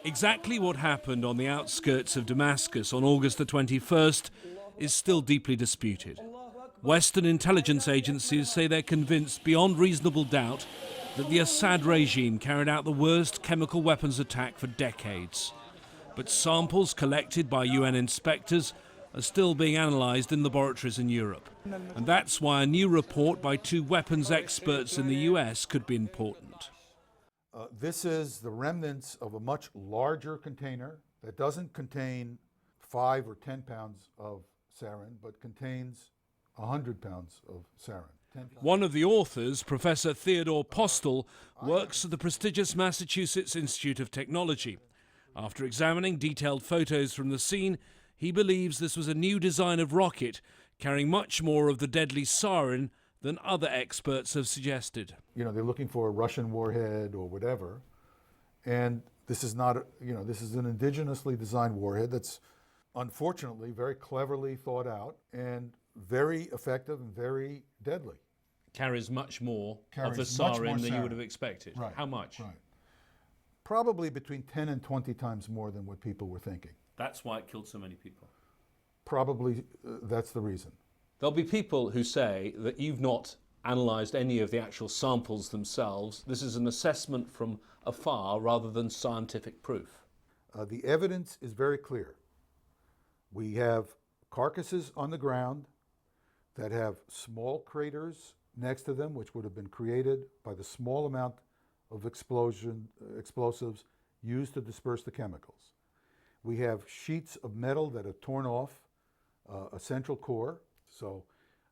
Exactly what happened on the outskirts of Damascus on August the 21st is still deeply disputed. Western intelligence agencies say they're convinced beyond reasonable doubt that the Assad regime carried out the worst chemical weapons attack for decades. But samples collected by UN inspectors are still being analysed in laboratories in Europe. And that's why a new report by two weapons experts in the US could be important. This is the remnants of a much larger container that doesn't contain 5 or 10 pounds of sarin, but contains 100 pounds of sarin. One of the authors, Professor Theodore Postel, works at the prestigious Massachusetts Institute of Technology. After examining detailed photos from the scene, he believes this was a new design of rocket carrying much more of the deadly sarin than other experts have suggested. You know, they're looking for a Russian warhead or whatever, and this is not, this is an indigenously designed warhead that's unfortunately very cleverly thought out and very effective and very deadly. Carries much more of the sarin than you would have expected. Right. How much? Right. Probably between 10 and 20 times more than what people were thinking. That's why it killed so many people. Probably that's the reason. There'll be people who say that you've not analysed any of the actual samples themselves. This is an assessment from afar rather than scientific proof. The evidence is very clear. We have carcasses on the ground that have small craters next to them, which would have been created by the small amount of explosives used to disperse the chemicals. We have sheets of metal that have torn off a central core. So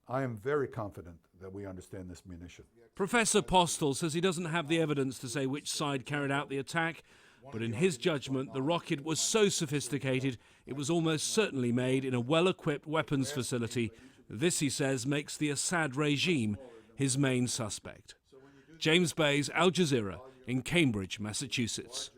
I am very confident that we understand this munition. Professor Postel says he doesn't have the evidence to say which side carried out the attack, but in his judgment, the rocket was so sophisticated it was almost certainly made in a well-equipped weapons facility. This, he says, makes the Assad regime his main suspect. James Bayes, Al Jazeera, in Cambridge, Massachusetts.